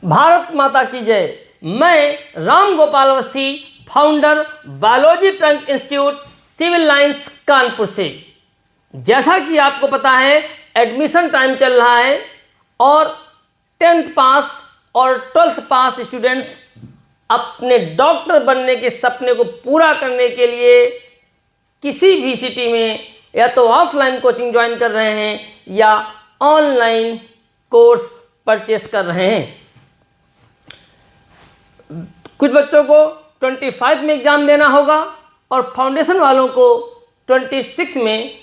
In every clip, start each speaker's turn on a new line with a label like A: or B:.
A: भारत माता की जय। मैं Ram Gopal Awasthi, founder biology trunk institute, civil lines, Kanpur से। जैसा कि आपको पता है एडमिशन टाइम चल रहा है और 10th पास और 12th पास स्टूडेंट्स अपने डॉक्टर बनने के सपने को पूरा करने के लिए किसी भी सिटी में या तो ऑफलाइन कोचिंग ज्वाइन कर रहे हैं या ऑनलाइन कोर्स परचेस कर रहे हैं। कुछ बच्चों को 25 में एग्ज़ाम देना होगा और फाउंडेशन वालों को 26 में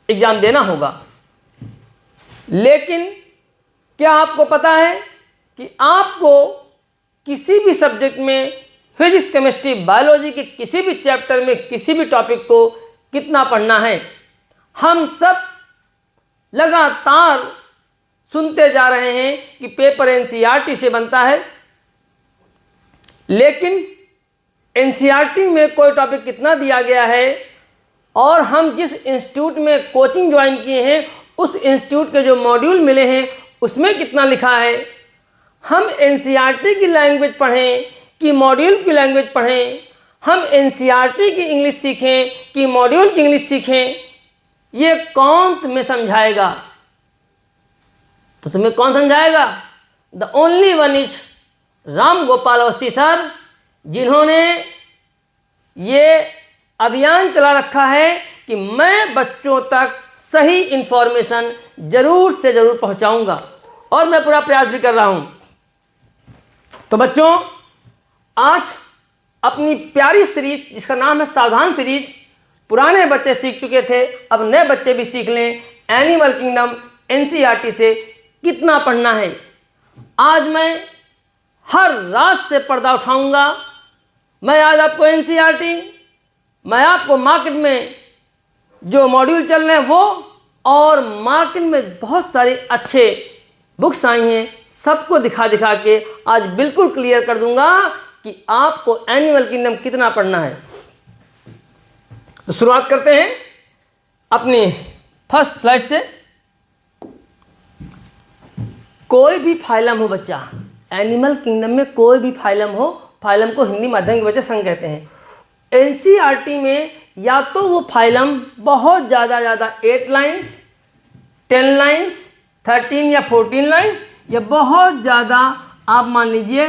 A: एग्ज़ाम देना होगा। लेकिन क्या आपको पता है कि आपको किसी भी सब्जेक्ट में फिजिक्स, केमिस्ट्री, बायोलॉजी के किसी भी चैप्टर में किसी भी टॉपिक को कितना पढ़ना है? हम सब लगातार सुनते जा रहे हैं कि पेपर एनसीईआरटी से बनता है, लेकिन एनसीईआरटी में कोई टॉपिक कितना दिया गया है और हम जिस इंस्टीट्यूट में कोचिंग ज्वाइन किए हैं उस इंस्टीट्यूट के जो मॉड्यूल मिले हैं उसमें कितना लिखा है? हम एनसीईआरटी की लैंग्वेज पढ़ें कि मॉड्यूल की लैंग्वेज पढ़ें? हम एनसीईआरटी की इंग्लिश सीखें कि मॉड्यूल की इंग्लिश सीखें? ये कौन तुम्हें समझाएगा? तो तुम्हें कौन समझाएगा? The only one is Ram Gopal Awasthi sir, जिन्होंने ये अभियान चला रखा है कि मैं बच्चों तक सही इंफॉर्मेशन जरूर से जरूर पहुंचाऊंगा और मैं पूरा प्रयास भी कर रहा हूं। तो बच्चों, आज अपनी प्यारी सीरीज जिसका नाम है सावधान सीरीज, पुराने बच्चे सीख चुके थे, अब नए बच्चे भी सीख लें एनिमल किंगडम एनसीईआरटी से कितना पढ़ना है। आज मैं हर रात से पर्दा उठाऊंगा। मैं आज आपको एनसीईआरटी, मैं आपको मार्केट में जो मॉड्यूल चल रहे हैं वो, और मार्केट में बहुत सारे अच्छे बुक्स आई हैं, सबको दिखा दिखा के आज बिल्कुल क्लियर कर दूंगा कि आपको एनिमल किंगडम कितना पढ़ना है। तो शुरुआत करते हैं अपनी फर्स्ट स्लाइड से। कोई भी फाइलम हो बच्चा, एनिमल किंगडम में कोई भी फाइलम हो, फाइलम को हिंदी माध्यम के बच्चे संघ कहते हैं। एनसीईआरटी में या तो वो फाइलम बहुत ज़्यादा 8 लाइन्स, 10 लाइन्स, 13 या 14 लाइन्स, या बहुत ज़्यादा आप मान लीजिए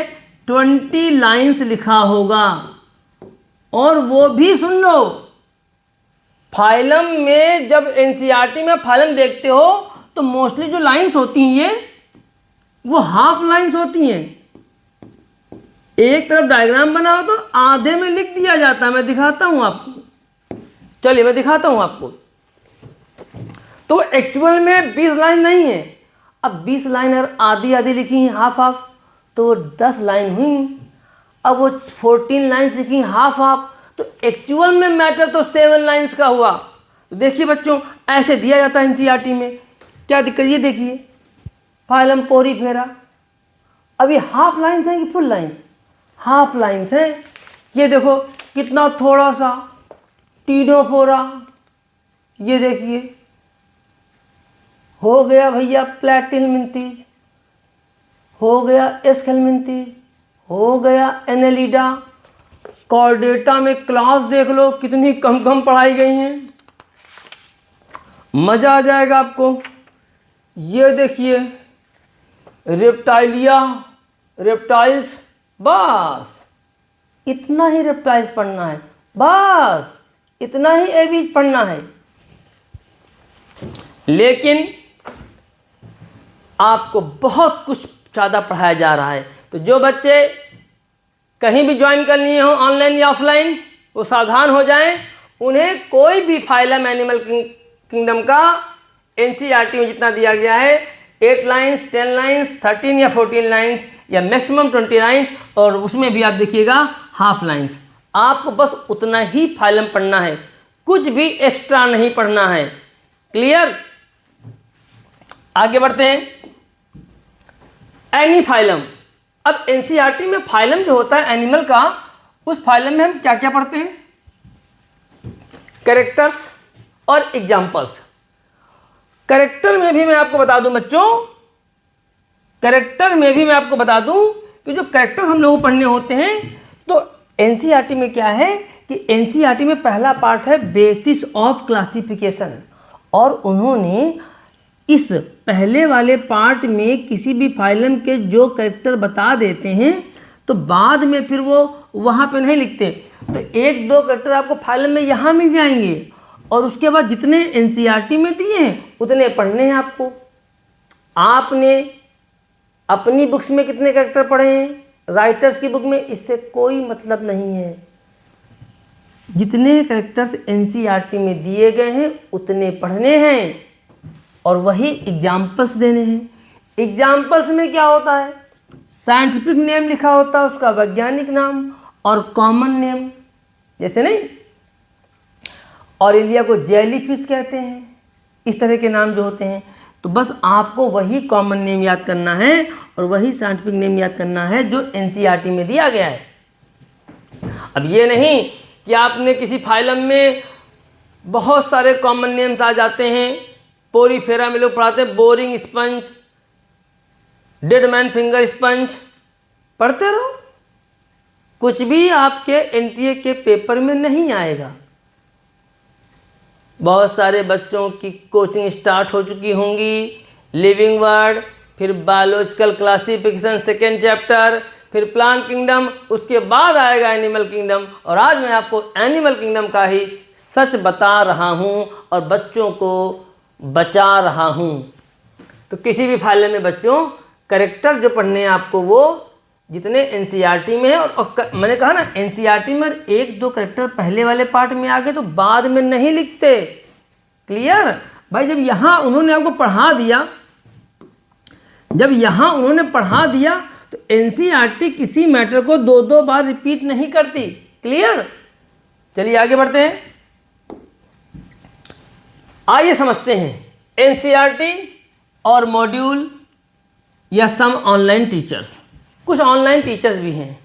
A: 20 लाइन्स लिखा होगा। और वो भी सुन लो, फाइलम में जब एनसीईआरटी में फाइलम देखते हो तो मोस्टली जो लाइन्स होती हैं ये वो हाफ लाइन्स होती हैं। एक तरफ डायग्राम बना हो तो आधे में लिख दिया जाता है। मैं दिखाता हूं आपको, चलिए मैं दिखाता हूं आपको। तो एक्चुअल में 20 लाइन नहीं है। अब 20 लाइन और आधी आधी लिखी हैं, हाफ हाफ, तो 10 लाइन हुई। अब वो 14 लाइन्स लिखी हाफ हाफ, तो एक्चुअल में मैटर तो 7 लाइन्स का हुआ। तो देखिए बच्चों, ऐसे दिया जाता है एनसीईआरटी में। क्या दिक्कत? ये देखिए फाइलम पोरी फेरा। अब ये हाफ लाइन्स हैं कि फुल लाइन्स? हाफ लाइन्स हैं। ये देखो कितना थोड़ा सा टीनोफोरा, ये देखिए हो गया भैया प्लैटिनमिंथीज, हो गया एस्केलमिंथीज, हो गया एनेलिडा। कॉर्डेटा में क्लास देख लो कितनी कम कम पढ़ाई गई हैं, मजा आ जाएगा आपको। ये देखिए रेप्टाइलिया, रेप्टाइल्स, बस इतना ही रेप्टाइल्स पढ़ना है, बस इतना ही एवीज पढ़ना है। लेकिन आपको बहुत कुछ ज़्यादा पढ़ाया जा रहा है। तो जो बच्चे कहीं भी ज्वाइन कर लिए हों ऑनलाइन या ऑफलाइन, वो सावधान हो जाएं। उन्हें कोई भी फाइलम एनिमल किंगडम का एनसीईआरटी में जितना दिया गया है 8 लाइन्स, 10 लाइन्स, 13 या 14 लाइन्स या मैक्सिमम 20 लाइन्स, और उसमें भी आप देखिएगा हाफ लाइन्स, आपको बस उतना ही फाइलम पढ़ना है, कुछ भी एक्स्ट्रा नहीं पढ़ना है। क्लियर? आगे बढ़ते हैं। Any phylum. अब एनसीईआरटी में फाइलम जो होता है एनिमल का, उस फाइलम में हम क्या क्या पढ़ते हैं? कैरेक्टर्स और एग्जाम्पल्स। कैरेक्टर में भी मैं आपको बता दूं बच्चों, कैरेक्टर में भी मैं आपको बता दूं कि जो कैरेक्टर हम लोगों को पढ़ने होते हैं, तो एनसीईआरटी में क्या है कि एनसीईआरटी में पहला पार्ट है बेसिस ऑफ क्लासिफिकेशन, और उन्होंने इस पहले वाले पार्ट में किसी भी फाइलम के जो कैरेक्टर बता देते हैं, तो बाद में फिर वो वहाँ पे नहीं लिखते, तो एक दो कैरेक्टर आपको फाइलम में यहाँ मिल जाएंगे, और उसके बाद जितने एनसीईआरटी में दिए हैं उतने पढ़ने हैं आपको। आपने अपनी बुक्स में कितने कैरेक्टर पढ़े हैं, राइटर्स की बुक में, इससे कोई मतलब नहीं है। जितने कैरेक्टर्स एनसीईआरटी में दिए गए हैं उतने पढ़ने हैं, और वही एग्जाम्पल्स देने हैं। एग्जाम्पल्स में क्या होता है, साइंटिफिक नेम लिखा होता है, उसका वैज्ञानिक नाम, और कॉमन नेम, जैसे नहीं ऑरेलिया को जेलीफिश कहते हैं, इस तरह के नाम जो होते हैं, तो बस आपको वही कॉमन नेम याद करना है और वही साइंटिफिक नेम याद करना है जो एनसीईआरटी में दिया गया है। अब ये नहीं कि आपने किसी फाइलम में बहुत सारे कॉमन नेम्स आ जाते हैं, पोरीफेरा में लोग पढ़ाते हैं boring sponge, dead man finger sponge, पढ़ते रहो, कुछ भी आपके एनटीए के पेपर में नहीं आएगा। बहुत सारे बच्चों की कोचिंग स्टार्ट हो चुकी होंगी, लिविंग वर्ड, फिर बायोलॉजिकल क्लासिफिकेशन सेकेंड चैप्टर, फिर प्लांट किंगडम, उसके बाद आएगा एनिमल किंगडम, और आज मैं आपको एनिमल किंगडम का ही सच बता रहा हूँ और बच्चों को बचा रहा हूँ। तो किसी भी फाइल में बच्चों कैरेक्टर जो पढ़ने हैं आपको, वो जितने एनसीईआरटी में है, और मैंने कहा ना एनसीईआरटी में एक दो कैरेक्टर पहले वाले पार्ट में आ गए तो बाद में नहीं लिखते। क्लियर भाई, जब यहाँ उन्होंने आपको पढ़ा दिया, जब यहाँ उन्होंने पढ़ा दिया तो एनसीईआरटी किसी मैटर को दो दो बार रिपीट नहीं करती। क्लियर, चलिए आगे बढ़ते हैं। आइए समझते हैं एनसीईआरटी और मॉड्यूल या सम ऑनलाइन टीचर्स। कुछ ऑनलाइन टीचर्स भी हैं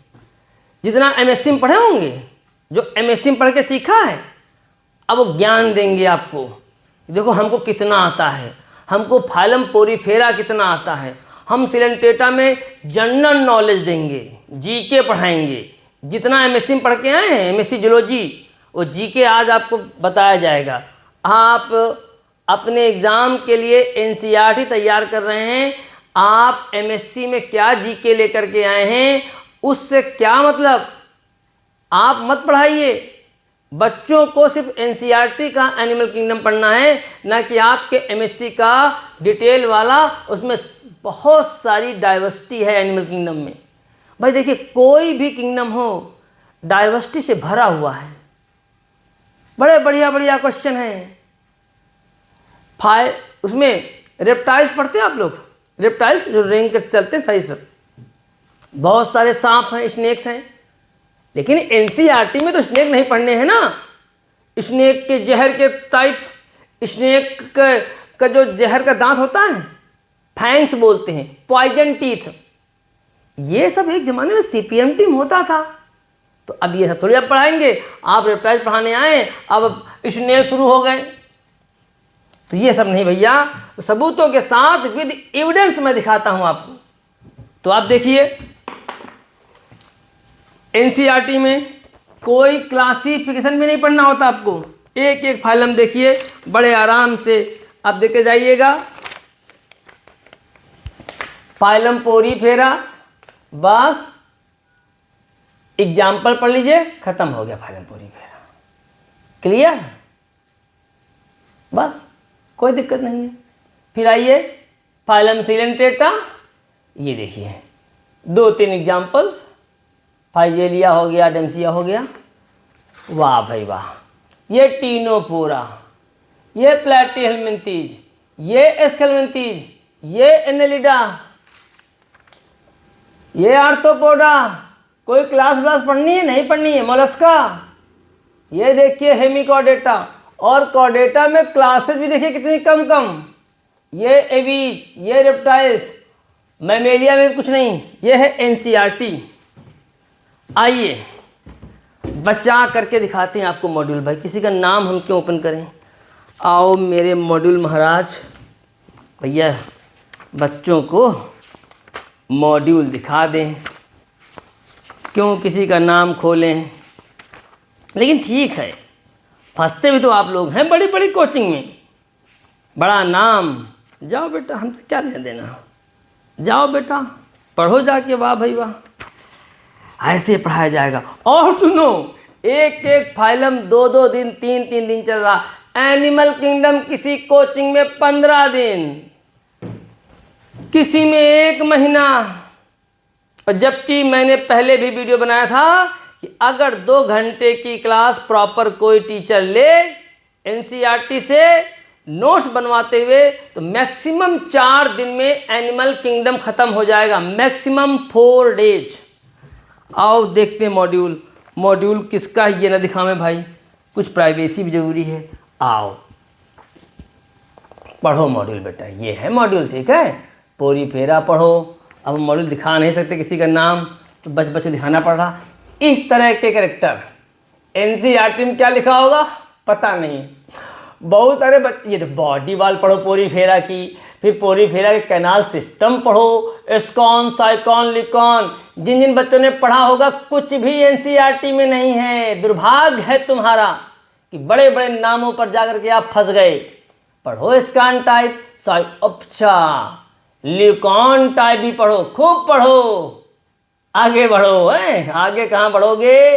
A: जितना एमएससी में पढ़े होंगे, जो एमएससी में पढ़ के सीखा है, अब वो ज्ञान देंगे आपको। देखो हमको कितना आता है, हमको फाइलम पोरीफेरा कितना आता है, हम सिलेंटेटा में जनरल नॉलेज देंगे, जीके पढ़ाएंगे। जितना एमएससी में पढ़ के आए हैं, एमएससी जूलॉजी, वो जीके आज आपको बताया जाएगा। आप अपने एग्ज़ाम के लिए एनसीईआरटी तैयार कर रहे हैं, आप एमएससी में क्या जीके लेकर के आए हैं, उससे क्या मतलब, आप मत पढ़ाइए। बच्चों को सिर्फ एनसीईआरटी का एनिमल किंगडम पढ़ना है, ना कि आपके एमएससी का डिटेल वाला। उसमें बहुत सारी डाइवर्सिटी है एनिमल किंगडम में। भाई देखिए, कोई भी किंगडम हो डाइवर्सिटी से भरा हुआ है। बड़े बढ़िया बढ़िया क्वेश्चन हैं। उसमें रेप्टाइल्स पढ़ते हैं आप लोग, रेप्टाइल्स जो रेंग कर चलते हैं सही से, बहुत सारे सांप हैं, स्नेक्स हैं, लेकिन एनसीईआरटी में तो स्नेक नहीं पढ़ने हैं ना। स्नेक के जहर के टाइप, स्नेक का जो जहर का दांत होता है, फैंग्स बोलते हैं, पॉइजन टीथ, ये सब एक जमाने में सीपीएमटी में होता था। तो अब ये सब थोड़ी आप पढ़ाएंगे। आप रेप्टाइल पढ़ाने आए, अब स्नेक शुरू हो गए, तो ये सब नहीं भैया। तो सबूतों के साथ विद एविडेंस मैं दिखाता हूं आपको। तो आप देखिए, एनसीईआरटी में कोई क्लासिफिकेशन में नहीं पढ़ना होता आपको। एक एक फाइलम देखिए, बड़े आराम से आप देखे जाइएगा। फाइलम पोरीफेरा, बस एग्जाम्पल पढ़ लीजिए, खत्म हो गया फाइलम पोरीफेरा। क्लियर, बस कोई दिक्कत नहीं है। फिर आइए फाइलम सिलेंटेटा, ये देखिए 2-3 एग्जाम्पल्स, फाइजेलिया हो गया, डेम्सिया हो गया। वाह भाई वाह, ये टीनोपोरा, ये प्लैटीहेलमिंथीज, ये एस्केलमिंथीज, ये एनेलिडा, ये आर्थ्रोपोडा। कोई क्लास पढ़नी है, नहीं पढ़नी है। मोलस्का, ये देखिए हेमिकॉर्डेटा, और कॉर्डेटा में क्लासेस भी देखिए कितनी कम कम। ये एवीज, ये रेप्टाइल्स, मैमेलिया में कुछ नहीं। ये है एनसीईआरटी। आइए बचा करके दिखाते हैं आपको मॉड्यूल। भाई किसी का नाम हम क्यों ओपन करें, आओ मेरे मॉड्यूल महाराज। भैया बच्चों को मॉड्यूल दिखा दें, क्यों किसी का नाम खोलें। लेकिन ठीक है, फंसते भी तो आप लोग हैं बड़ी बड़ी कोचिंग में, बड़ा नाम। जाओ बेटा, हमसे क्या लेना देना, जाओ बेटा पढ़ो जाके, वाह भाई वाह, ऐसे पढ़ाया जाएगा। और सुनो, एक एक फाइलम 2-2 दिन 3-3 दिन चल रहा। एनिमल किंगडम किसी कोचिंग में 15 दिन, किसी में 1 महीना। और जबकि मैंने पहले भी वीडियो बनाया था कि अगर 2 घंटे की क्लास प्रॉपर कोई टीचर ले एनसीईआरटी से नोट्स बनवाते हुए, तो मैक्सिमम 4 दिन में एनिमल किंगडम खत्म हो जाएगा, मैक्सिमम 4 डेज। आओ देखते हैं मॉड्यूल। मॉड्यूल किसका है ये ना दिखावें भाई, कुछ प्राइवेसी भी जरूरी है। आओ पढ़ो मॉड्यूल बेटा, ये है मॉड्यूल, ठीक है। पोरी फेरा पढ़ो। अब मॉड्यूल दिखा नहीं सकते किसी का नाम, तो बच बच दिखाना पड़ रहा। इस तरह के कैरेक्टर एनसीईआरटी में क्या लिखा होगा पता नहीं। बहुत सारे बच्चे, ये तो बॉडी वाल पढ़ो पोरी फेरा की, फिर पोरी फेरा के कैनाल सिस्टम पढ़ो, एस्कॉन साइकॉन लिकॉन। जिन जिन बच्चों ने पढ़ा होगा कुछ भी एनसीईआरटी में नहीं है। दुर्भाग्य है तुम्हारा कि बड़े बड़े नामों पर जाकर के आप फंस गए। पढ़ो एस्कॉन टाइप, अच्छा लिकॉन टाइप भी पढ़ो, खूब पढ़ो, आगे बढ़ो। है आगे कहाँ बढ़ोगे,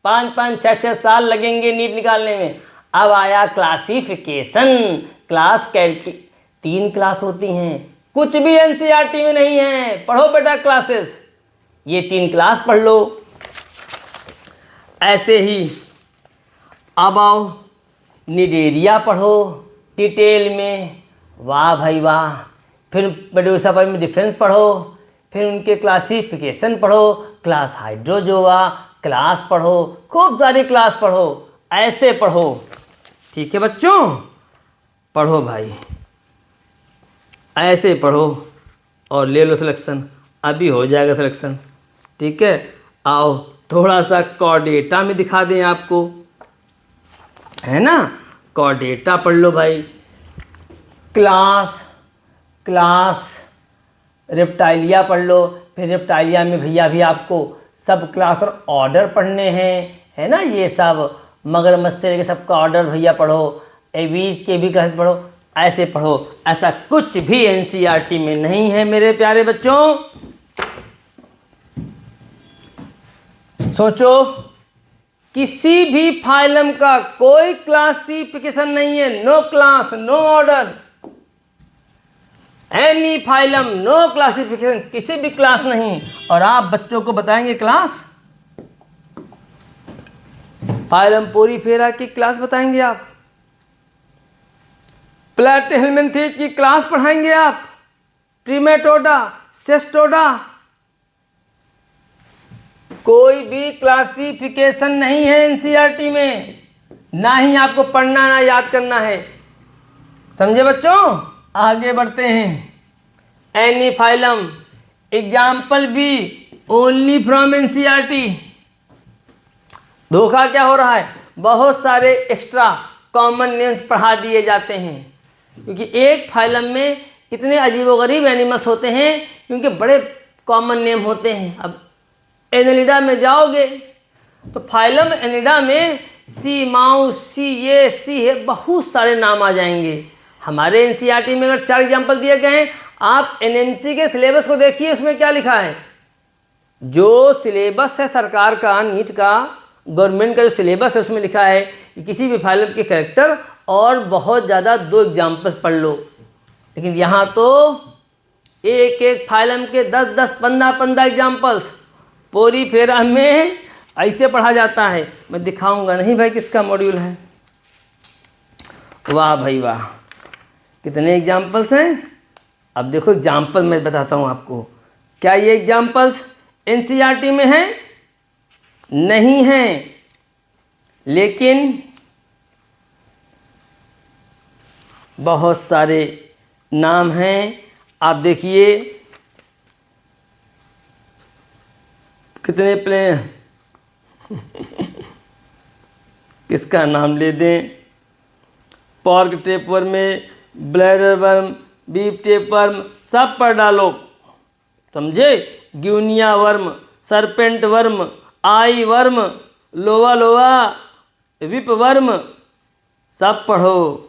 A: 5-5, 6-6 साल लगेंगे नीट निकालने में। अब आया क्लासिफिकेशन, क्लास कैलकुलेशन, 3 क्लास होती हैं, कुछ भी एनसीईआरटी में नहीं है। पढ़ो बेटा क्लासेस, ये 3 क्लास पढ़ लो। ऐसे ही अब आओ निडेरिया पढ़ो डिटेल में, वाह भाई वाह। फिर मेडुसा में डिफरेंस पढ़ो, फिर उनके क्लासिफिकेशन पढ़ो, क्लास हाइड्रोजोआ क्लास पढ़ो, खूब सारी क्लास पढ़ो। ऐसे पढ़ो, ठीक है बच्चों, पढ़ो भाई, ऐसे पढ़ो और ले लो सिलेक्शन, अभी हो जाएगा सिलेक्शन, ठीक है। आओ थोड़ा सा कॉर्डेटा में दिखा दें आपको, है ना। कॉर्डेटा पढ़ लो भाई, क्लास रेप्टाइलिया पढ़ लो। फिर रेप्टाइलिया में भैया भी आपको सब क्लास और ऑर्डर पढ़ने हैं, है ना। ये सब मगरमच्छ से लेकर सबका ऑर्डर भैया पढ़ो, एवीज के भी क्लास पढ़ो, ऐसे पढ़ो। ऐसा कुछ भी एनसीईआरटी में नहीं है मेरे प्यारे बच्चों। सोचो, किसी भी फाइलम का कोई क्लासिफिकेशन नहीं है, no class no order, any phylum no classification, किसी भी क्लास नहीं। और आप बच्चों को बताएंगे क्लास, फाइलम पोरी फेरा की क्लास बताएंगे आप, प्लेटिहेल्मिन्थेज की क्लास पढ़ाएंगे आप, ट्रिमेटोडा, सेस्टोडा, कोई भी क्लासिफिकेशन नहीं है एनसीईआरटी में, ना ही आपको पढ़ना ना याद करना है। समझे बच्चों, आगे बढ़ते हैं। एनी फाइलम एग्जाम्पल भी ओनली फ्रॉम एनसीईआरटी। धोखा क्या हो रहा है, बहुत सारे एक्स्ट्रा कॉमन नेम्स पढ़ा दिए जाते हैं, क्योंकि एक फाइलम में इतने अजीबोगरीब एनिमल्स होते हैं, क्योंकि बड़े कॉमन नेम होते हैं। अब एनेलिडा में जाओगे तो फाइलम एनेलिडा में सी माउस, सी ये, सी है, बहुत सारे नाम आ जाएंगे। हमारे एनसीईआरटी में अगर 4 एग्जाम्पल दिए गए हैं, आप एनएमसी के सिलेबस को देखिए, उसमें क्या लिखा है। जो सिलेबस है सरकार का, नीट का, गवर्नमेंट का जो सिलेबस है, उसमें लिखा है कि किसी भी फाइलम के कैरेक्टर और बहुत ज़्यादा 2 एग्जाम्पल्स पढ़ लो। लेकिन यहाँ तो एक एक फाइलम के 10-10, 15-15 एग्जाम्पल्स पोरी फेरा में ऐसे पढ़ा जाता है। मैं दिखाऊंगा नहीं भाई किसका मॉड्यूल है। वाह भाई वाह, कितने एग्जाम्पल्स हैं। अब देखो एग्जाम्पल मैं बताता हूँ आपको, क्या ये एग्जाम्पल्स एनसीईआरटी में हैं? नहीं हैं, लेकिन बहुत सारे नाम हैं। आप देखिए कितने प्ले किसका नाम ले दें। पॉर्क टेपवर्म में ब्लैडर वर्म, बीफ टेपवर्म, सब पर डालो, समझे? ग्यूनिया वर्म, सरपेंट वर्म, आई वर्म, लोवा लोवा, विप वर्म, सब पढ़ो।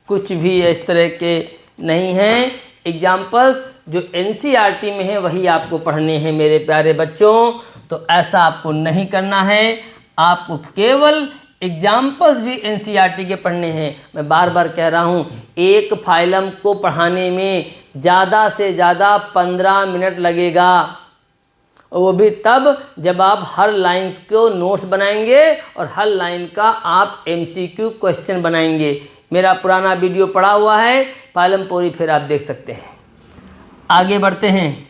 A: कुछ भी इस तरह के नहीं हैं। एग्जाम्पल्स जो एनसीईआरटी में है वही आपको पढ़ने हैं मेरे प्यारे बच्चों। तो ऐसा आपको नहीं करना है, आपको केवल एग्जाम्पल्स भी एनसीईआरटी के पढ़ने हैं। मैं बार बार कह रहा हूँ, एक फाइलम को पढ़ाने में ज़्यादा से ज़्यादा 15 मिनट लगेगा, वो भी तब जब आप हर लाइन को नोट्स बनाएंगे और हर लाइन का आप एमसीक्यू क्वेश्चन बनाएंगे। मेरा पुराना वीडियो पड़ा हुआ है फाइलम पोरी, फिर आप देख सकते हैं। आगे बढ़ते हैं।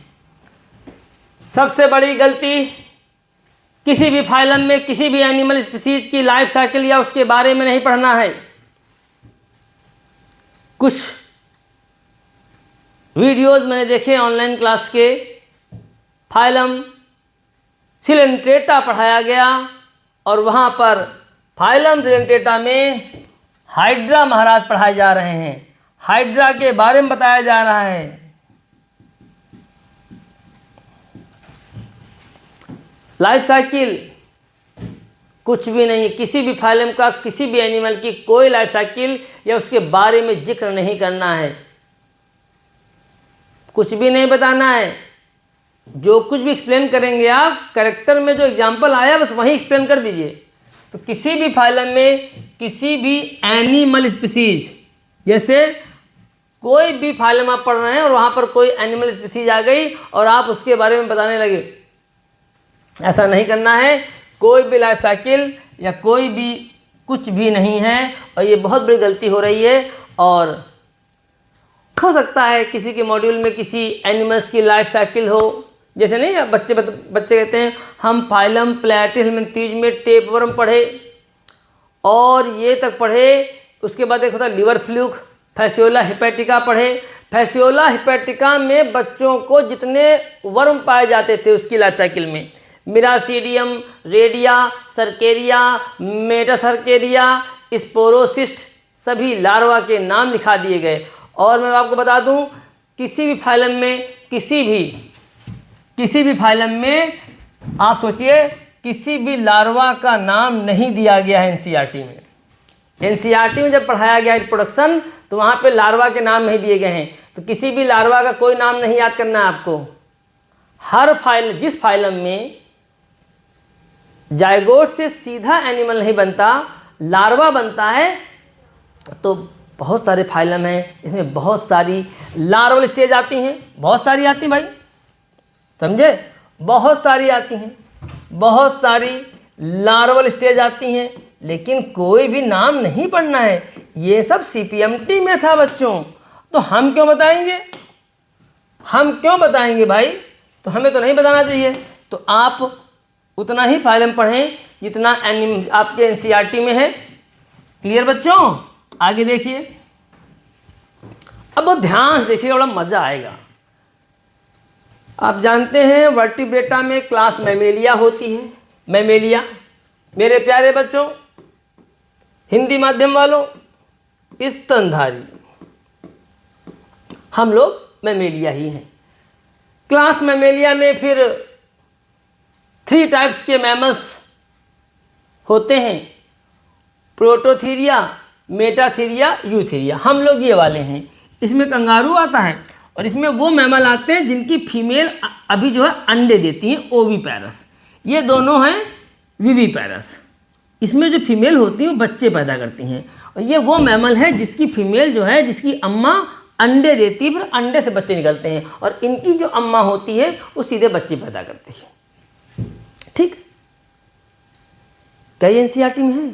A: सबसे बड़ी गलती, किसी भी फाइलम में किसी भी एनिमल स्पीसीज की लाइफ साइकिल या उसके बारे में नहीं पढ़ना है। कुछ वीडियोस मैंने देखे ऑनलाइन क्लास के, फाइलम सिलेंट्रेटा पढ़ाया गया और वहाँ पर फाइलम सिलेंट्रेटा में हाइड्रा महाराज पढ़ाए जा रहे हैं, हाइड्रा के बारे में बताया जा रहा है। लाइफ साइकिल कुछ भी नहीं, किसी भी फाइलम का किसी भी एनिमल की कोई लाइफ साइकिल या उसके बारे में जिक्र नहीं करना है, कुछ भी नहीं बताना है। जो कुछ भी एक्सप्लेन करेंगे आप, कैरेक्टर में जो एग्जाम्पल आया बस वहीं एक्सप्लेन कर दीजिए। तो किसी भी फाइलम में किसी भी एनिमल स्पीसीज, जैसे कोई भी फाइलम आप पढ़ रहे हैं और वहाँ पर कोई एनिमल स्पीसीज आ गई और आप उसके बारे में बताने लगे, ऐसा नहीं करना है। कोई भी लाइफ साइकिल या कोई भी कुछ भी नहीं है, और ये बहुत बड़ी गलती हो रही है। और हो सकता है किसी के मॉड्यूल में किसी एनिमल्स की लाइफ साइकिल हो, जैसे नहीं बच्चे कहते हैं हम फाइलम प्लैटिहेल्मिन्थीज में टेपवर्म पढ़े और ये तक पढ़े, उसके बाद एक होता है लिवर फ्लूक, फैसियोला हिपैटिका पढ़े। फैसियोला हिपैटिका में बच्चों को जितने वर्म पाए जाते थे उसकी लाइफ साइकिल में, मिरासीडियम, रेडिया, सर्केरिया, मेटासर्केरिया, स्पोरोसिस्ट, सभी लार्वा के नाम लिखा दिए गए। और मैं आपको बता दूं, किसी भी फाइलम में किसी भी फाइलम में आप सोचिए किसी भी लार्वा का नाम नहीं दिया गया है एनसीईआरटी में। एनसीईआरटी में जब पढ़ाया गया रिप्रोडक्शन तो वहाँ पे लार्वा के नाम नहीं दिए गए हैं। तो किसी भी लार्वा का कोई नाम नहीं याद करना है आपको। हर फाइल, जिस फाइलम में जायगोट से सीधा एनिमल नहीं बनता, लार्वा बनता है, तो बहुत सारे फाइलम हैं, इसमें बहुत सारी लार्वल स्टेज आती हैं, बहुत सारी आती हैं भाई, समझे? बहुत सारी आती हैं, बहुत सारी लार्वल स्टेज आती हैं, लेकिन कोई भी नाम नहीं पढ़ना है। ये सब सीपीएमटी में था बच्चों, तो हम क्यों बताएंगे? हम क्यों बताएंगे भाई? तो हमें तो नहीं बताना चाहिए। तो आप उतना ही फाइलम पढ़ें जितना आपके एनसीईआरटी में है। क्लियर बच्चों? आगे देखिए, अब बहुत ध्यान से देखिएगा, बड़ा मजा आएगा। आप जानते हैं वर्टिब्रेटा में क्लास मैमेलिया होती है। मैमेलिया, मेरे प्यारे बच्चों, हिंदी माध्यम वालों, स्तनधारी, हम लोग मैमेलिया ही हैं। क्लास मैमेलिया में फिर 3 टाइप्स के मैमल्स होते हैं, प्रोटोथीरिया, मेटाथीरिया, यूथीरिया। हम लोग ये वाले हैं। इसमें कंगारू आता है और इसमें वो मैमल आते हैं जिनकी फीमेल अभी जो है अंडे देती हैं, ओवीपैरस। ये दोनों हैं विवीपैरस। इसमें जो फीमेल होती हैं वो बच्चे पैदा करती हैं, और ये वो मैमल है जिसकी फीमेल जो है, जिसकी अम्मा अंडे देती है, फिर अंडे से बच्चे निकलते हैं, और इनकी जो अम्मा होती है वो सीधे बच्चे पैदा करती है। ठीक, क्या एनसीईआरटी में है?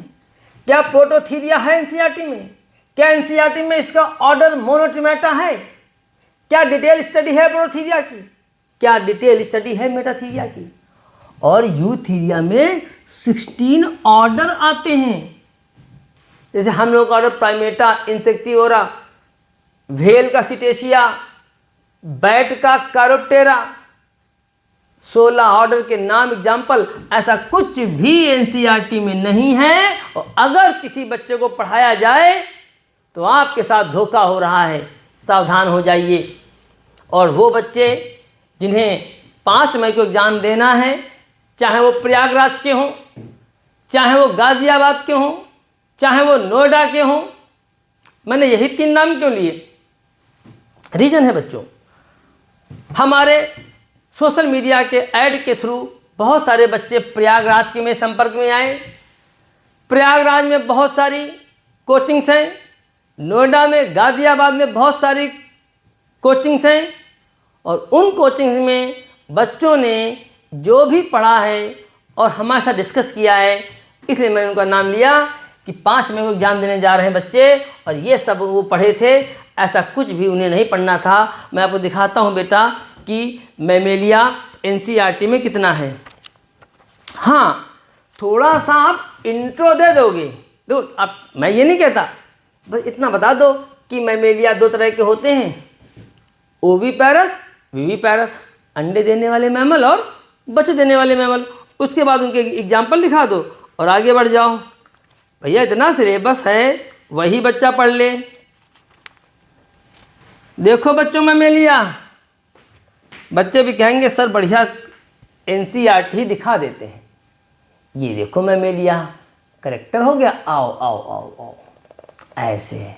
A: क्या प्रोटोथीरिया है एनसीईआरटी में? क्या एनसीईआरटी में इसका ऑर्डर मोनोट्रिमेटा है? क्या डिटेल स्टडी है प्रोटोथीरिया की? क्या डिटेल स्टडी है मेटाथीरिया की? और यूथीरिया में 16 ऑर्डर आते हैं। जैसे हम लोग का ऑर्डर प्राइमेटा, इंसेक्टिवोरा, व्हेल का सिटेशिया, बैट का कैरोप्टेरा, 16 ऑर्डर के नाम एग्जाम्पल। ऐसा कुछ भी एनसीईआरटी में नहीं है, और अगर किसी बच्चे को पढ़ाया जाए तो आपके साथ धोखा हो रहा है, सावधान हो जाइए। और वो बच्चे जिन्हें 5 मई को एग्ज़ाम देना है, चाहे वो प्रयागराज के हों, चाहे वो गाज़ियाबाद के हों, चाहे वो नोएडा के हों। मैंने यही 3 नाम क्यों लिए? रीज़न है बच्चों, हमारे सोशल मीडिया के ऐड के थ्रू बहुत सारे बच्चे प्रयागराज के में संपर्क में आए। प्रयागराज में बहुत सारी कोचिंग्स हैं, नोएडा में, गाज़ियाबाद में बहुत सारी कोचिंग्स हैं, और उन कोचिंग्स में बच्चों ने जो भी पढ़ा है और हमारे साथ डिस्कस किया है, इसलिए मैंने उनका नाम लिया कि 5 मई को एग्जाम देने जा रहे हैं बच्चे, और ये सब वो पढ़े थे। ऐसा कुछ भी उन्हें नहीं पढ़ना था। मैं आपको दिखाता हूँ बेटा कि मैमेलिया एनसीईआरटी में कितना है। हाँ, थोड़ा सा आप इंट्रो दे दोगे। देखो, आप, मैं ये नहीं कहता, बस इतना बता दो कि मैमेलिया 2 तरह के होते हैं, ओविपेरस, विविपेरस, अंडे देने वाले मैमल और बच्चे देने वाले मैमल। उसके बाद उनके एग्जाम्पल दिखा दो और आगे बढ़ जाओ। भैया इतना सिलेबस है, वही बच्चा पढ़ ले। देखो बच्चों, मैमेलिया, बच्चे भी कहेंगे सर बढ़िया एनसीईआरटी ही दिखा देते हैं। ये देखो मैमेलिया, करेक्टर हो गया, आओ आओ आओ आओ, ऐसे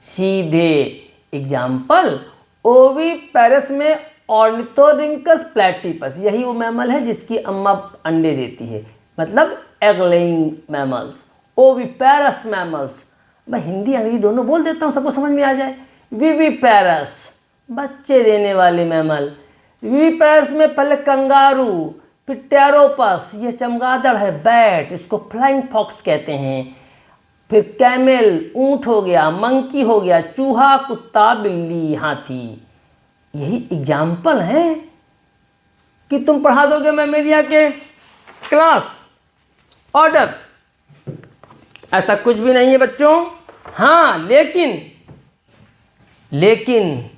A: सीधे एग्जाम्पल। ओविपेरस में ऑर्निथोरिंकस प्लैटिपस, यही वो मैमल है जिसकी अम्मा अंडे देती है, मतलब egg laying mammals, oviparous mammals. मैं हिंदी अंग्रेजी दोनों बोल देता हूँ, सबको समझ में आ जाए। विविपेरस, बच्चे देने वाले मैमल। विविपेरस में पहले कंगारू, फिर टेरोपस, ये चमगादड़ है, बैट, इसको फ्लाइंग फॉक्स कहते हैं। फिर कैमेल, ऊंट हो गया, मंकी हो गया, चूहा, कुत्ता, बिल्ली, हाथी। यही एग्जाम्पल हैं कि तुम पढ़ा दोगे मैमेलिया के क्लास ऑर्डर। ऐसा कुछ भी नहीं है बच्चों। हाँ, लेकिन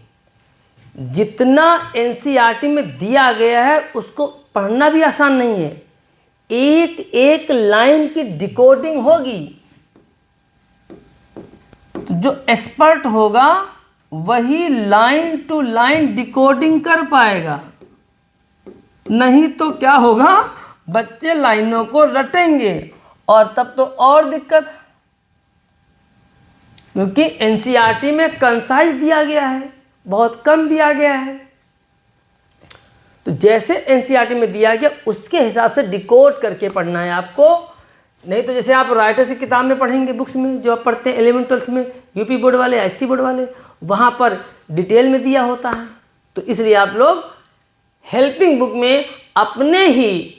A: जितना एनसीईआरटी में दिया गया है उसको पढ़ना भी आसान नहीं है। एक एक लाइन की डिकोडिंग होगी, तो जो एक्सपर्ट होगा वही लाइन टू लाइन डिकोडिंग कर पाएगा, नहीं तो क्या होगा, बच्चे लाइनों को रटेंगे और तब तो और दिक्कत। क्योंकि एनसीईआरटी में कंसाइज दिया गया है, बहुत कम दिया गया है। तो जैसे एनसीईआरटी में दिया गया उसके हिसाब से डिकोड करके पढ़ना है आपको। नहीं तो जैसे आप राइटर्स की किताब में पढ़ेंगे, बुक्स में जो आप पढ़ते हैं 11th 12th में, यूपी बोर्ड वाले, आईसी बोर्ड वाले, वहाँ पर डिटेल में दिया होता है। तो इसलिए आप लोग हेल्पिंग बुक में अपने ही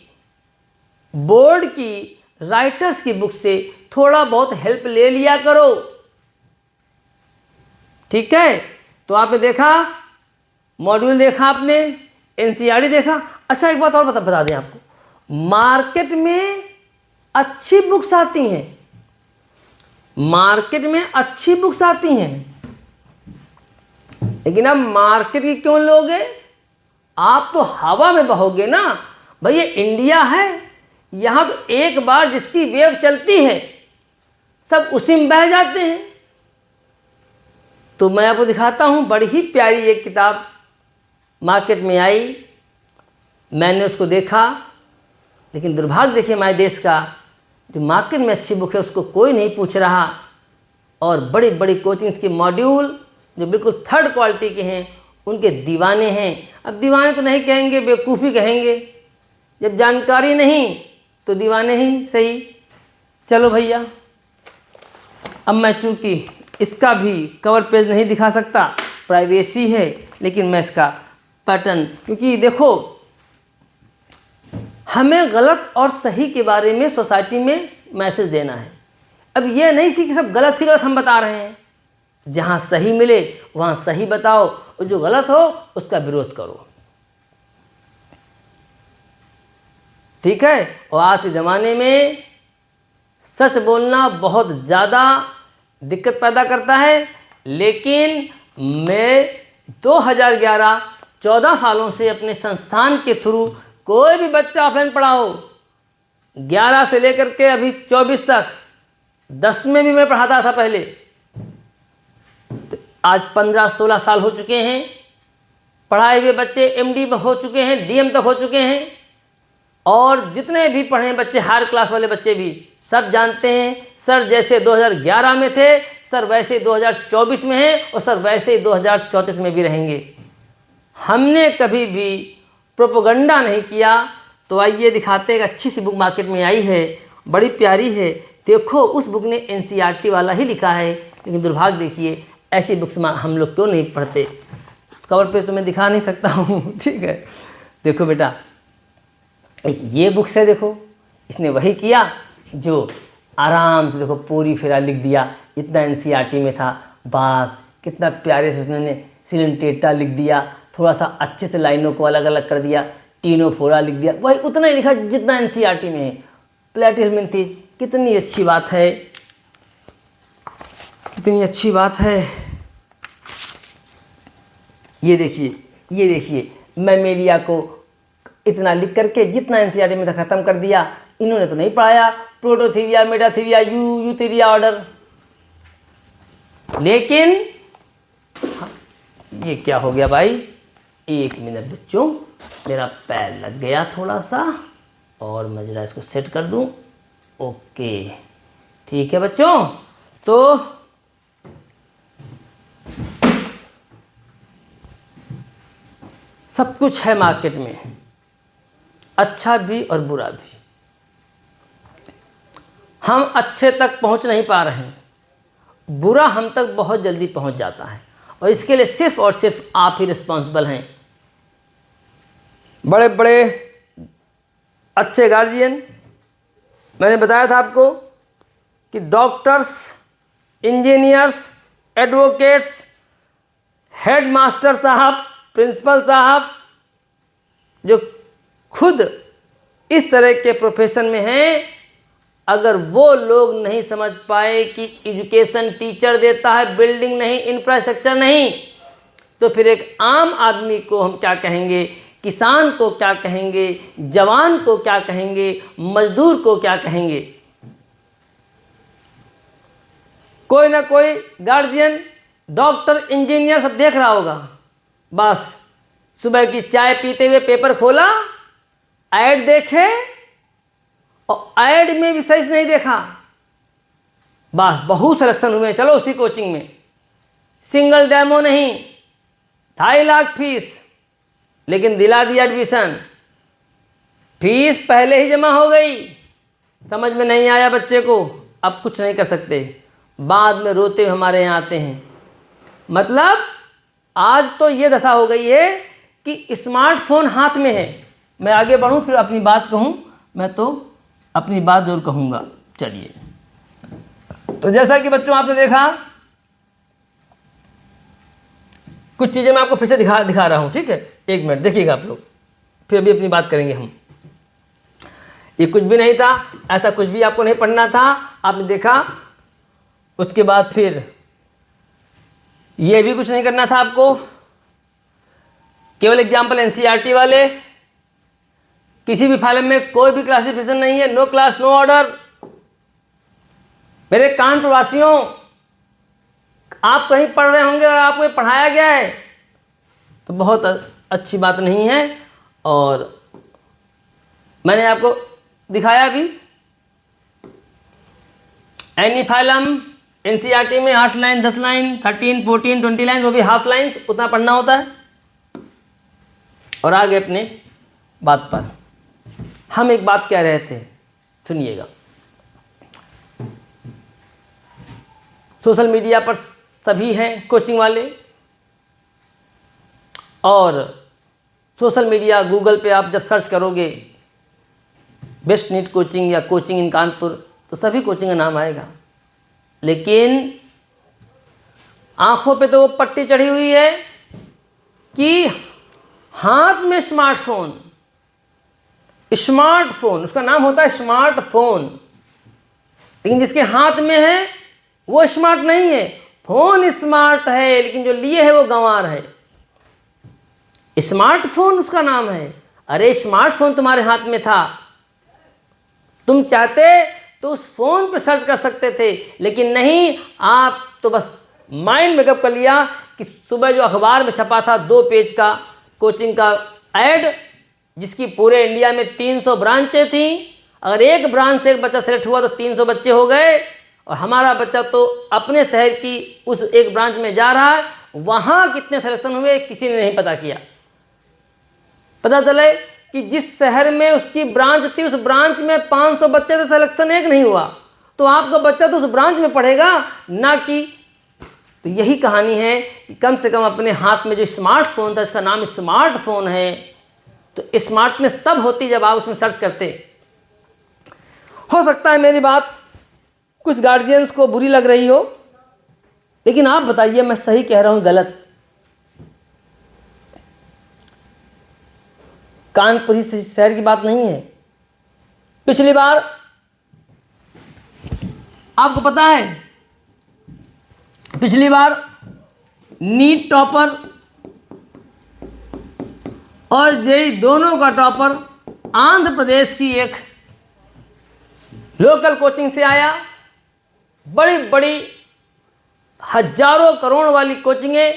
A: बोर्ड की राइटर्स की बुक से थोड़ा बहुत हेल्प ले लिया करो, ठीक है। तो आपने देखा, मॉड्यूल देखा आपने, एनसीईआरटी देखा। अच्छा, एक बात और बता दें आपको, मार्केट में अच्छी बुक्स आती हैं, मार्केट में अच्छी बुक्स आती हैं, लेकिन आप मार्केट की क्यों लोगे? आप तो हवा में बहोगे ना। भाई ये इंडिया है, यहां तो एक बार जिसकी वेव चलती है सब उसी में बह जाते हैं। तो मैं आपको दिखाता हूं, बड़ी ही प्यारी एक किताब मार्केट में आई, मैंने उसको देखा, लेकिन दुर्भाग्य देखिए हमारे देश का, जो मार्केट में अच्छी बुक है उसको कोई नहीं पूछ रहा, और बड़ी बड़ी कोचिंग्स के मॉड्यूल जो बिल्कुल 3rd क्वालिटी के हैं उनके दीवाने हैं। अब दीवाने तो नहीं कहेंगे, बेवकूफ़ी कहेंगे, जब जानकारी नहीं तो दीवाने ही सही। चलो भैया, अब मैं चूँकि इसका भी कवर पेज नहीं दिखा सकता, प्राइवेसी है, लेकिन मैं इसका पैटर्न, क्योंकि देखो हमें गलत और सही के बारे में सोसाइटी में मैसेज देना है। अब ये नहीं सी कि सब गलत ही गलत हम बता रहे हैं, जहाँ सही मिले वहाँ सही बताओ, और जो गलत हो उसका विरोध करो, ठीक है। और आज के ज़माने में सच बोलना बहुत ज़्यादा दिक्कत पैदा करता है, लेकिन मैं 2011-14 सालों से अपने संस्थान के थ्रू कोई भी बच्चा ऑफलाइन पढ़ाओ, 11 से लेकर के अभी 24 तक, 10 में भी मैं पढ़ाता था पहले, तो आज 15-16 साल हो चुके हैं, पढ़ाए हुए बच्चे MD में हो चुके हैं, DM तक हो चुके हैं, और जितने भी पढ़े हैं बच्चे, हायर क्लास वाले बच्चे भी सब जानते हैं सर जैसे 2011 में थे सर वैसे 2024 में हैं, और सर वैसे 2034 में भी रहेंगे। हमने कभी भी प्रोपेगेंडा नहीं किया। तो आइए दिखाते हैं, एक अच्छी सी बुक मार्केट में आई है, बड़ी प्यारी है। देखो उस बुक ने NCERT वाला ही लिखा है, लेकिन दुर्भाग्य देखिए ऐसी बुक्स हम लोग क्यों नहीं पढ़ते। कवर पे तो मैं दिखा नहीं सकता हूँ, ठीक है। देखो बेटा, ये बुक्स है, देखो इसने वही किया जो आराम से देखो पूरी फेरा लिख दिया, इतना NCERT में था, बस कितना प्यारे से उसने सिलेंटेटा लिख दिया, थोड़ा सा अच्छे से लाइनों को अलग अलग कर दिया, टीनोफोरा लिख दिया, वही उतना ही लिखा जितना NCERT में है। प्लेटिहेल्मिन्थेस, कितनी अच्छी बात है, कितनी अच्छी बात है। ये देखिए मैमेलिया को इतना लिख करके जितना NCERT में था ख़त्म कर दिया। इन्होंने तो नहीं पढ़ाया प्रोटोथीरिया, मेटाथीरिया, यूथीरिया ऑर्डर। लेकिन ये क्या हो गया भाई, 1 मिनट बच्चों, मेरा पैर लग गया थोड़ा सा, और मैं जरा इसको सेट कर दूं। ओके ठीक है बच्चों, तो सब कुछ है मार्केट में, अच्छा भी और बुरा भी। हम अच्छे तक पहुंच नहीं पा रहे हैं, बुरा हम तक बहुत जल्दी पहुंच जाता है, और इसके लिए सिर्फ और सिर्फ आप ही रिस्पॉन्सिबल हैं। बड़े बड़े अच्छे गार्जियन, मैंने बताया था आपको कि doctors, engineers, advocates, head master साहब, प्रिंसिपल साहब, जो खुद इस तरह के प्रोफेशन में हैं, अगर वो लोग नहीं समझ पाए कि एजुकेशन टीचर देता है, बिल्डिंग नहीं, इंफ्रास्ट्रक्चर नहीं, तो फिर एक आम आदमी को हम क्या कहेंगे, किसान को क्या कहेंगे, जवान को क्या कहेंगे, मजदूर को क्या कहेंगे। कोई ना कोई गार्जियन, डॉक्टर, इंजीनियर सब देख रहा होगा, बस सुबह की चाय पीते हुए पेपर खोला, ऐड देखे, और ऐड में भी सही से नहीं देखा, बस बहुत सिलेक्शन हुए, चलो उसी कोचिंग में, सिंगल डेमो नहीं, 2.5 लाख फीस, लेकिन दिला दिया एडमिशन, फीस पहले ही जमा हो गई, समझ में नहीं आया बच्चे को, अब कुछ नहीं कर सकते, बाद में रोते हुए हमारे यहाँ आते हैं। मतलब आज तो ये दशा हो गई है कि स्मार्टफोन हाथ में है। मैं आगे बढ़ूं फिर अपनी बात कहूं, मैं तो अपनी बात जरूर कहूंगा। चलिए, तो जैसा कि बच्चों आपने देखा, कुछ चीज़ें मैं आपको फिर से दिखा रहा हूँ, ठीक है। 1 मिनट देखिएगा आप लोग, फिर अभी अपनी बात करेंगे हम। ये कुछ भी नहीं था, ऐसा कुछ भी आपको नहीं पढ़ना था, आपने देखा। उसके बाद फिर ये भी कुछ नहीं करना था आपको, केवल एग्जाम्पल NCERT वाले, किसी भी फाइल में कोई भी क्लासिफिकेशन नहीं है, नो क्लास नो ऑर्डर। मेरे कान प्रवासियों, आप कहीं पढ़ रहे होंगे और आपको पढ़ाया गया है तो बहुत अच्छी बात नहीं है, और मैंने आपको दिखाया भी। एनीफाइलम NCERT में 8 लाइन, 10 लाइन, 13, 14, 20 लाइन, वो भी हाफ लाइन्स, उतना पढ़ना होता है। और आगे अपने बात पर, हम एक बात कह रहे थे, सुनिएगा। सोशल मीडिया पर सभी हैं कोचिंग वाले, और सोशल मीडिया गूगल पे आप जब सर्च करोगे बेस्ट नीट कोचिंग या कोचिंग इन कानपुर, तो सभी कोचिंग का नाम आएगा। लेकिन आंखों पे तो वो पट्टी चढ़ी हुई है कि हाथ में स्मार्टफोन, उसका नाम होता है स्मार्टफोन, लेकिन जिसके हाथ में है वो स्मार्ट नहीं है। फोन स्मार्ट है, लेकिन जो लिए है वो गंवार है। स्मार्टफोन उसका नाम है। अरे स्मार्टफोन तुम्हारे हाथ में था, तुम चाहते तो उस फोन पर सर्च कर सकते थे, लेकिन नहीं, आप तो बस माइंड मेकअप कर लिया कि सुबह जो अखबार में छपा था 2 पेज का कोचिंग का ऐड, जिसकी पूरे इंडिया में 300 ब्रांचें थी। अगर एक ब्रांच से एक बच्चा सेलेक्ट हुआ तो 300 बच्चे हो गए, और हमारा बच्चा तो अपने शहर की उस एक ब्रांच में जा रहा है, वहाँ कितने सिलेक्शन हुए किसी ने नहीं पता किया। पता चले कि जिस शहर में उसकी ब्रांच थी उस ब्रांच में 500 बच्चे थे, सिलेक्शन एक नहीं हुआ। तो आपका बच्चा तो उस ब्रांच में पढ़ेगा ना कि। तो यही कहानी है कि कम से कम अपने हाथ में जो स्मार्टफोन था, इसका नाम स्मार्टफोन है, तो स्मार्टनेस तब होती जब आप उसमें सर्च करते। हो सकता है मेरी बात कुछ गार्जियंस को बुरी लग रही हो, लेकिन आप बताइए मैं सही कह रहा हूं गलत। कानपुर ही शहर की बात नहीं है। पिछली बार आपको पता है, पिछली बार नीट टॉपर और जेईई दोनों का टॉपर आंध्र प्रदेश की एक लोकल कोचिंग से आया। बड़ी बड़ी हजारों करोड़ वाली कोचिंगें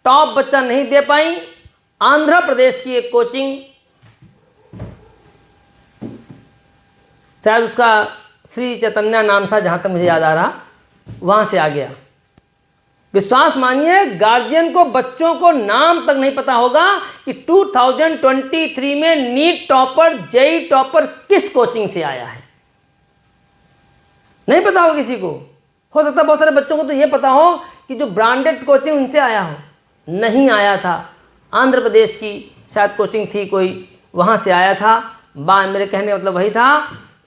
A: टॉप बच्चा नहीं दे पाई। आंध्र प्रदेश की एक कोचिंग, शायद उसका श्री चैतन्य नाम था जहां तक मुझे याद आ रहा, वहां से आ गया। विश्वास मानिए गार्जियन को बच्चों को नाम तक नहीं पता होगा कि 2023 में नीट टॉपर जेईई टॉपर किस कोचिंग से आया है। नहीं पता हो किसी को। हो सकता है बहुत सारे बच्चों को तो यह पता हो कि जो ब्रांडेड कोचिंग उनसे आया हो, नहीं आया था। आंध्र प्रदेश की शायद कोचिंग थी कोई, वहाँ से आया था। मेरे कहने का मतलब वही था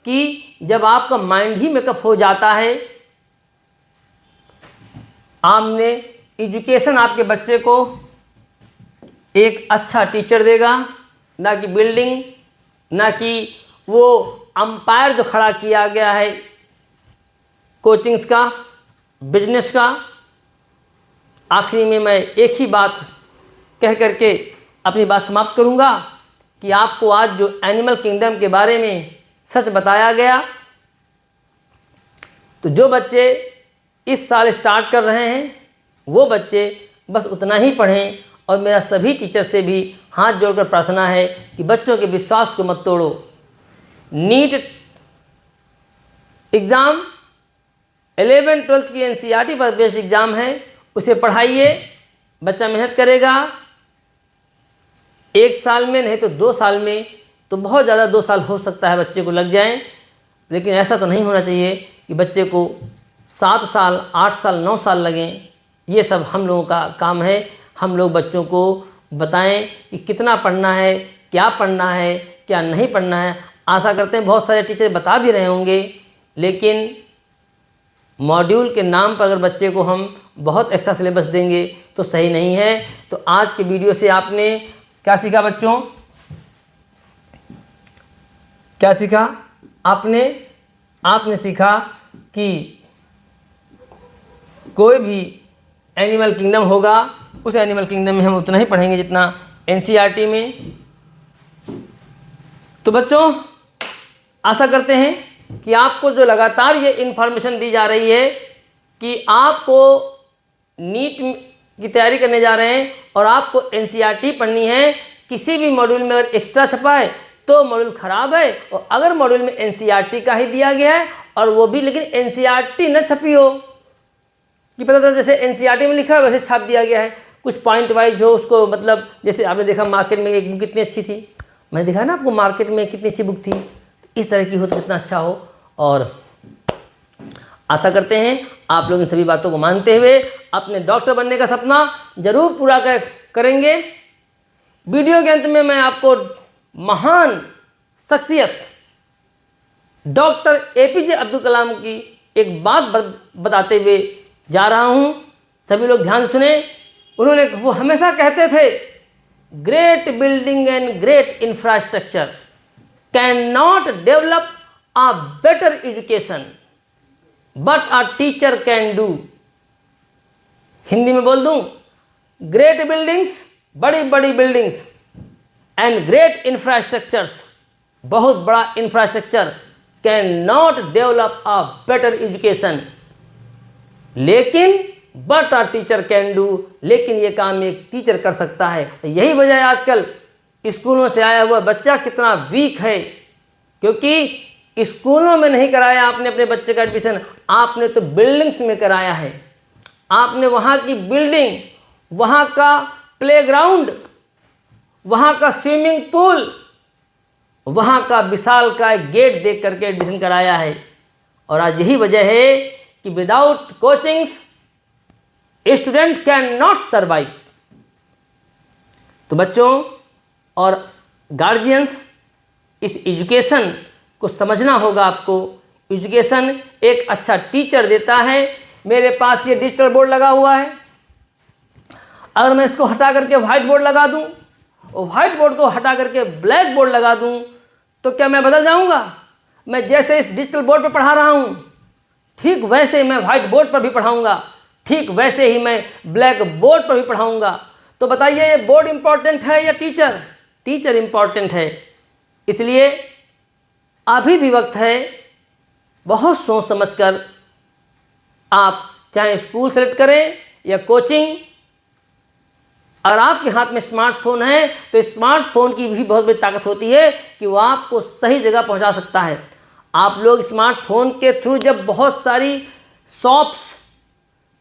A: कि जब आपका माइंड ही मेकअप हो जाता है, आपने एजुकेशन आपके बच्चे को एक अच्छा टीचर देगा, ना कि बिल्डिंग, ना कि वो अंपायर जो खड़ा किया गया है कोचिंग्स का, बिजनेस का। आखिरी में मैं एक ही बात कह करके अपनी बात समाप्त करूंगा कि आपको आज जो एनिमल किंगडम के बारे में सच बताया गया, तो जो बच्चे इस साल स्टार्ट कर रहे हैं वो बच्चे बस उतना ही पढ़ें। और मेरा सभी टीचर से भी हाथ जोड़कर प्रार्थना है कि बच्चों के विश्वास को मत तोड़ो। नीट एग्ज़ाम 11-12 की एनसीईआरटी पर बेस्ड एग्ज़ाम है, उसे पढ़ाइए। बच्चा मेहनत करेगा, एक साल में नहीं तो 2 साल में, तो बहुत ज़्यादा 2 साल हो सकता है बच्चे को लग जाएं। लेकिन ऐसा तो नहीं होना चाहिए कि बच्चे को 7 साल, 8 साल, 9 साल लगें। ये सब हम लोगों का काम है। हम लोग बच्चों को बताएं कि कितना पढ़ना है, क्या पढ़ना है, क्या नहीं पढ़ना है। आशा करते हैं बहुत सारे टीचर बता भी रहे होंगे, लेकिन मॉड्यूल के नाम पर अगर बच्चे को हम बहुत एक्स्ट्रा सिलेबस देंगे तो सही नहीं है। तो आज के वीडियो से आपने क्या सीखा बच्चों? क्या सीखा आपने सीखा कि कोई भी एनिमल किंगडम होगा, उस एनिमल किंगडम में हम उतना ही पढ़ेंगे जितना एनसीईआरटी में। तो बच्चों आशा करते हैं कि आपको जो लगातार ये इन्फॉर्मेशन दी जा रही है कि आपको नीट की तैयारी करने जा रहे हैं और आपको एनसीईआरटी पढ़नी है, किसी भी मॉड्यूल में अगर एक्स्ट्रा छपा है तो मॉड्यूल खराब है। और अगर मॉड्यूल में एनसीईआरटी का ही दिया गया है और वो भी लेकिन एनसीईआरटी न छपी हो, कि पता था जैसे एनसीईआरटी में लिखा है वैसे छाप दिया गया है, कुछ पॉइंट वाइज हो उसको, मतलब जैसे आपने देखा मार्केट में एक बुक कितनी अच्छी थी, मैंने दिखा ना आपको मार्केट में कितनी अच्छी बुक थी, इस तरह की हो तो कितना अच्छा हो। और आशा करते हैं आप लोग इन सभी बातों को मानते हुए अपने डॉक्टर बनने का सपना जरूर पूरा करेंगे। वीडियो के अंत में मैं आपको महान शख्सियत डॉक्टर एपीजे अब्दुल कलाम की एक बात बताते हुए जा रहा हूं, सभी लोग ध्यान से सुने। वो हमेशा कहते थे, great building and great infrastructure can not develop a better education but a teacher can do. Hindi में बोल दूं, ग्रेट बिल्डिंग्स, बड़ी बड़ी बिल्डिंग्स, एंड ग्रेट इंफ्रास्ट्रक्चर्स, बहुत बड़ा infrastructure, can not develop a better education, लेकिन but a teacher can do, लेकिन ये काम एक टीचर कर सकता है। यही वजह है आजकल स्कूलों से आया हुआ बच्चा कितना वीक है, क्योंकि स्कूलों में नहीं कराया आपने अपने बच्चे का एडमिशन, आपने तो बिल्डिंग्स में कराया है। आपने वहाँ की बिल्डिंग, वहाँ का प्लेग्राउंड, वहाँ का स्विमिंग पूल, वहाँ का विशाल का गेट देख करके एडमिशन कराया है। और आज यही वजह है कि without coachings student can not survive. तो बच्चों और गार्जियंस, इस एजुकेशन को समझना होगा आपको। एजुकेशन एक अच्छा टीचर देता है। मेरे पास ये डिजिटल बोर्ड लगा हुआ है, अगर मैं इसको हटा करके व्हाइट बोर्ड लगा दूं और व्हाइट बोर्ड को हटा करके ब्लैक बोर्ड लगा दूं, तो क्या मैं बदल जाऊंगा? मैं जैसे इस डिजिटल बोर्ड पर पढ़ा रहा हूं, ठीक वैसे मैं व्हाइट बोर्ड पर भी पढ़ाऊंगा, ठीक वैसे ही मैं ब्लैक बोर्ड पर भी पढ़ाऊंगा। तो बताइए, ये बोर्ड इंपॉर्टेंट है या टीचर? टीचर इंपॉर्टेंट है। इसलिए अभी भी वक्त है, बहुत सोच समझकर आप चाहे स्कूल सेलेक्ट करें या कोचिंग। अगर आपके हाथ में स्मार्टफोन है तो स्मार्टफोन की भी बहुत बड़ी ताकत होती है कि वो आपको सही जगह पहुंचा सकता है। आप लोग स्मार्टफोन के थ्रू जब बहुत सारी शॉप्स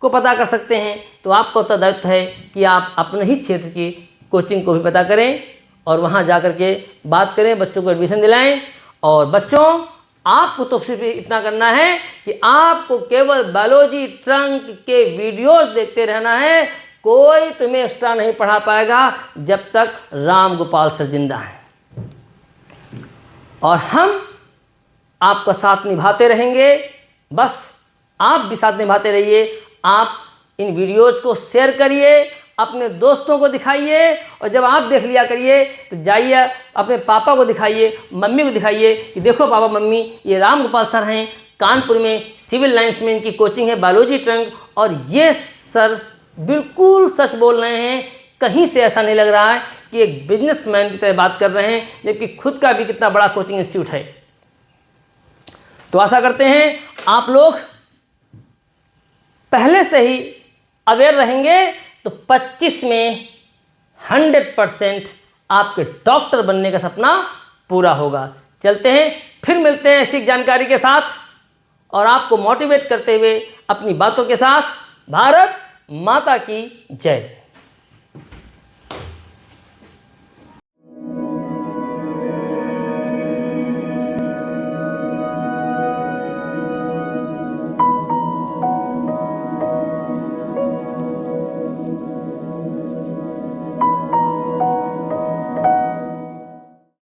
A: को पता कर सकते हैं, तो आपका उत्तरदायित्व है कि आप अपने ही क्षेत्र की कोचिंग को भी पता करें और वहां जाकर के बात करें, बच्चों को एडमिशन दिलाएं। और बच्चों, आपको तो सिर्फ इतना करना है कि आपको केवल बायोलॉजी ट्रंक के वीडियोस देखते रहना है। कोई तुम्हें एक्स्ट्रा नहीं पढ़ा पाएगा जब तक राम गोपाल सर जिंदा हैं, और हम आपका साथ निभाते रहेंगे। बस आप भी साथ निभाते रहिए। आप इन वीडियोज को शेयर करिए, अपने दोस्तों को दिखाइए, और जब आप देख लिया करिए तो जाइए अपने पापा को दिखाइए, मम्मी को दिखाइए कि देखो पापा मम्मी, ये राम गोपाल सर हैं, कानपुर में सिविल लाइन्स में इनकी कोचिंग है बायोलॉजी ट्रंक, और ये सर बिल्कुल सच बोल रहे हैं। कहीं से ऐसा नहीं लग रहा है कि एक बिजनेसमैन की तरह बात कर रहे हैं, जबकि खुद का भी कितना बड़ा कोचिंग इंस्टीट्यूट है। तो आशा करते हैं आप लोग पहले से ही अवेयर रहेंगे, तो 25 में 100% आपके डॉक्टर बनने का सपना पूरा होगा। चलते हैं, फिर मिलते हैं ऐसी जानकारी के साथ और आपको मोटिवेट करते हुए अपनी बातों के साथ। भारत माता की जय।